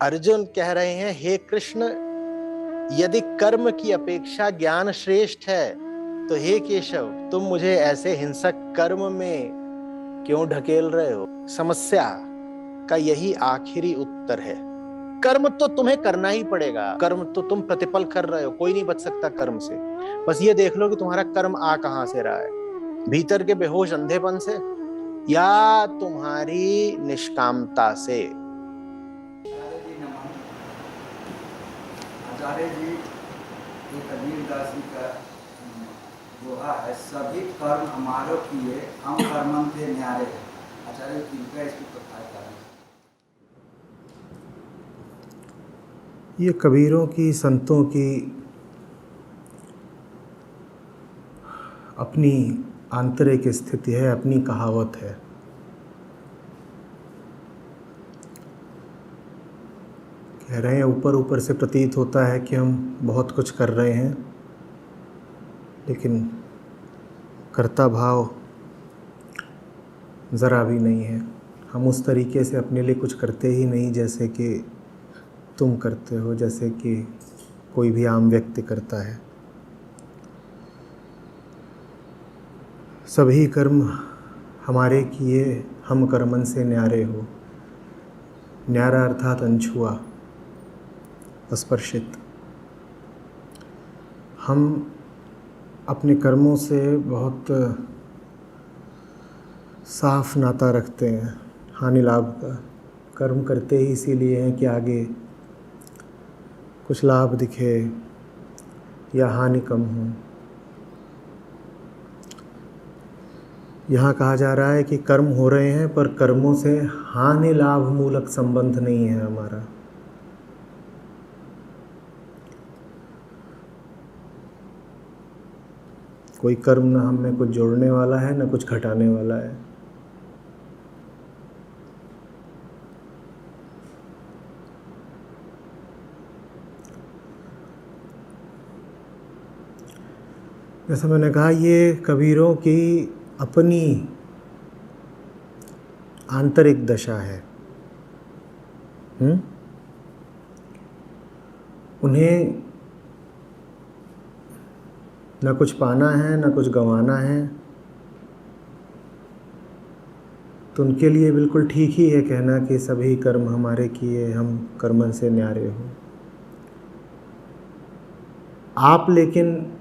अर्जुन कह रहे हैं, हे कृष्ण, यदि कर्म की अपेक्षा ज्ञान श्रेष्ठ है तो हे केशव, तुम मुझे ऐसे हिंसक कर्म में क्यों ढकेल रहे हो? समस्या का यही आखिरी उत्तर है। कर्म तो तुम्हें करना ही पड़ेगा, कर्म तो तुम प्रतिपल कर रहे हो, कोई नहीं बच सकता कर्म से। बस ये देख लो कि तुम्हारा कर्म आ कहां से रहा है, भीतर के बेहोश अंधेपन से या तुम्हारी निष्कामता से। आचार्य जी, ये कबीरदास जी का दोहा है, सभी कर्म हमारो किए, हम कर्मन थे न्यारे। आचार्य कृपया इसकी प्रथा करें। ये कबीरों की, संतों की अपनी आंतरिक स्थिति है, अपनी कहावत है। कह रहे हैं, ऊपर ऊपर से प्रतीत होता है कि हम बहुत कुछ कर रहे हैं, लेकिन कर्ता भाव ज़रा भी नहीं है। हम उस तरीके से अपने लिए कुछ करते ही नहीं जैसे कि तुम करते हो, जैसे कि कोई भी आम व्यक्ति करता है। सभी कर्म हमारे किए, हम कर्मन से न्यारे हो। न्यारा अर्थात अनछुआ, अस्पर्शित। हम अपने कर्मों से बहुत साफ नाता रखते हैं, हानि लाभ का। कर्म करते ही इसीलिए हैं कि आगे कुछ लाभ दिखे या हानि कम हो। यहाँ कहा जा रहा है कि कर्म हो रहे हैं, पर कर्मों से हानि लाभ मूलक संबंध नहीं है हमारा। कोई कर्म ना हम में कुछ जोड़ने वाला है, ना कुछ घटाने वाला है। जैसा मैंने कहा, ये कबीरों की अपनी आंतरिक दशा है। उन्हें न कुछ पाना है, न कुछ गंवाना है, तो उनके लिए बिल्कुल ठीक ही है कहना कि सभी कर्म हमारे किए, हम कर्मन से न्यारे हो। आप लेकिन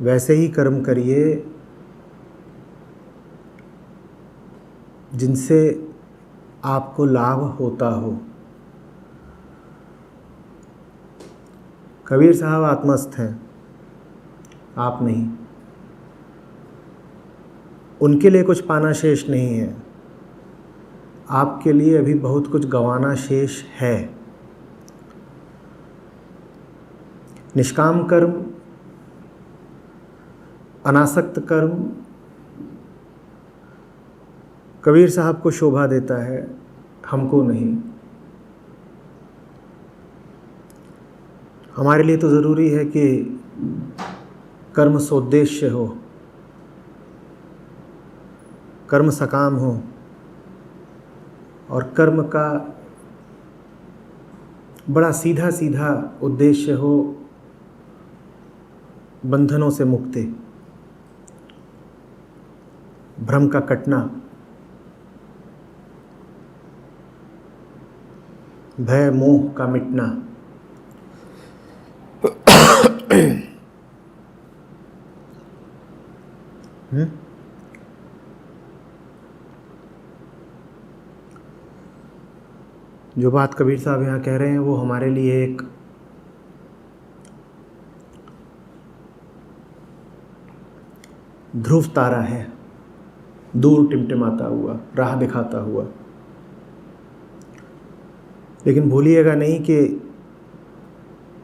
वैसे ही कर्म करिए जिनसे आपको लाभ होता हो। कबीर साहब आत्मस्थ हैं, आप नहीं। उनके लिए कुछ पाना शेष नहीं है, आपके लिए अभी बहुत कुछ गंवाना शेष है। निष्काम कर्म, अनासक्त कर्म कबीर साहब को शोभा देता है, हमको नहीं। हमारे लिए तो ज़रूरी है कि कर्म सोद्देश्य हो, कर्म सकाम हो, और कर्म का बड़ा सीधा सीधा उद्देश्य हो, बंधनों से मुक्ति, भ्रम का कटना, भय मोह का मिटना। जो बात कबीर साहब यहाँ कह रहे हैं वो हमारे लिए एक ध्रुव तारा है, दूर टिमटिमाता हुआ, राह दिखाता हुआ। लेकिन भूलिएगा नहीं कि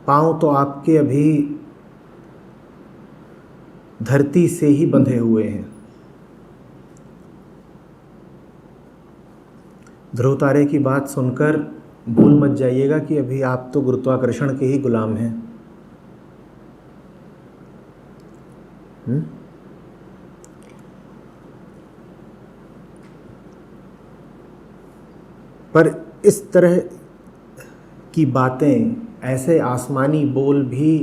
पाँव तो आपके अभी धरती से ही बंधे हुए हैं। ध्रुव तारे की बात सुनकर भूल मत जाइएगा कि अभी आप तो गुरुत्वाकर्षण के ही गुलाम हैं। पर इस तरह की बातें, ऐसे आसमानी बोल भी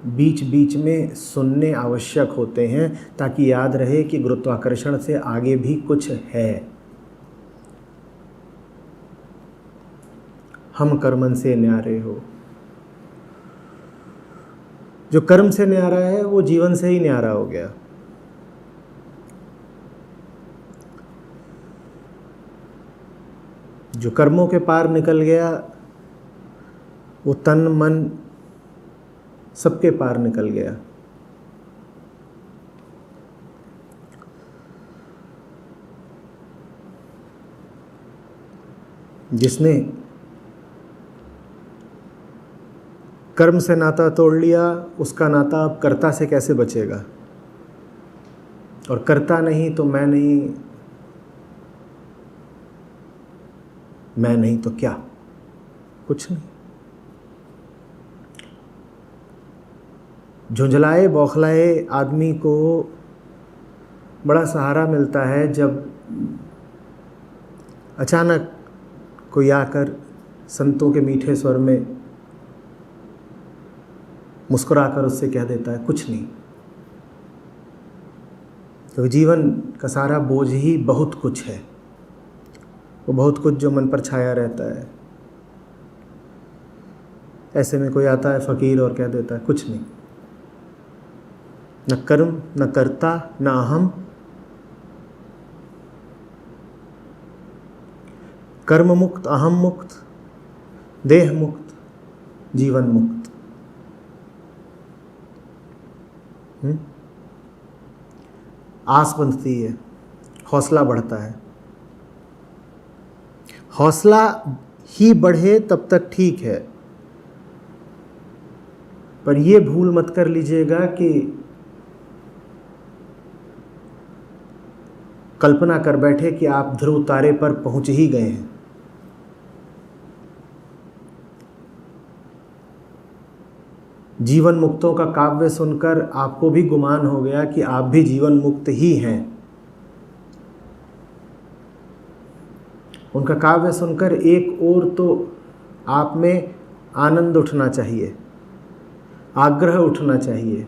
बीच बीच में सुनने आवश्यक होते हैं, ताकि याद रहे कि गुरुत्वाकर्षण से आगे भी कुछ है। हम कर्मन से न्यारे हो। जो कर्म से न्यारा है वो जीवन से ही न्यारा हो गया। जो कर्मों के पार निकल गया वो तन मन सबके पार निकल गया। जिसने कर्म से नाता तोड़ लिया, उसका नाता अब कर्ता से कैसे बचेगा? और कर्ता नहीं तो मैं नहीं तो क्या? कुछ नहीं। झुंझलाए बौखलाए आदमी को बड़ा सहारा मिलता है जब अचानक कोई आकर संतों के मीठे स्वर में मुस्कुराकर उससे कह देता है कुछ नहीं। तो जीवन का सारा बोझ ही बहुत कुछ है, वो बहुत कुछ जो मन पर छाया रहता है। ऐसे में कोई आता है फकीर और कह देता है कुछ नहीं, न कर्म न कर्ता न अहम, कर्म मुक्त, अहम मुक्त, देह मुक्त, जीवन मुक्त। आस बंधती है, हौसला बढ़ता है। हौसला ही बढ़े तब तक ठीक है, पर यह भूल मत कर लीजिएगा कि कल्पना कर बैठे कि आप ध्रुव तारे पर पहुंच ही गए हैं। जीवन मुक्तों का काव्य सुनकर आपको भी गुमान हो गया कि आप भी जीवन मुक्त ही हैं। उनका काव्य सुनकर एक ओर तो आप में आनंद उठना चाहिए, आग्रह उठना चाहिए,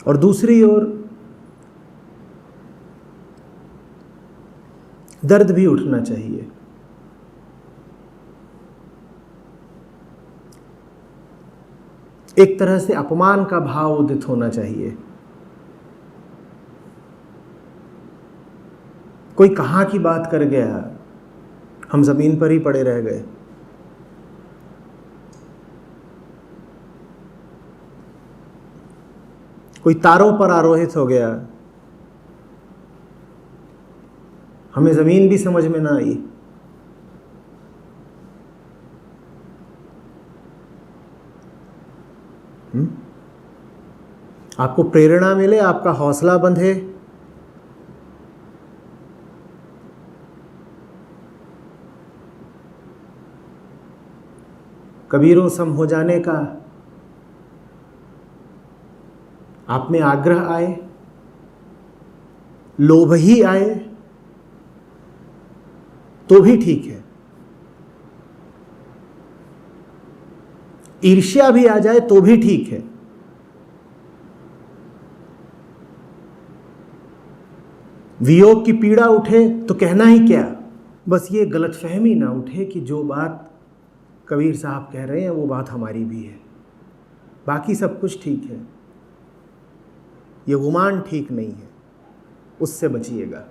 और दूसरी ओर दर्द भी उठना चाहिए। एक तरह से अपमान का भाव उदित होना चाहिए। कोई कहाँ की बात कर गया, हम जमीन पर ही पड़े रह गए। कोई तारों पर आरोहित हो गया, हमें जमीन भी समझ में ना आई। आपको प्रेरणा मिले, आपका हौसला बंधे, कबीरों सम हो जाने का आप में आग्रह आए, लोभ ही आए तो भी ठीक है, ईर्ष्या भी आ जाए तो भी ठीक है, वियोग की पीड़ा उठे तो कहना ही क्या। बस ये गलतफहमी ना उठे कि जो बात कबीर साहब कह रहे हैं वो बात हमारी भी है, बाकी सब कुछ ठीक है। ये गुमान ठीक नहीं है, उससे बचिएगा।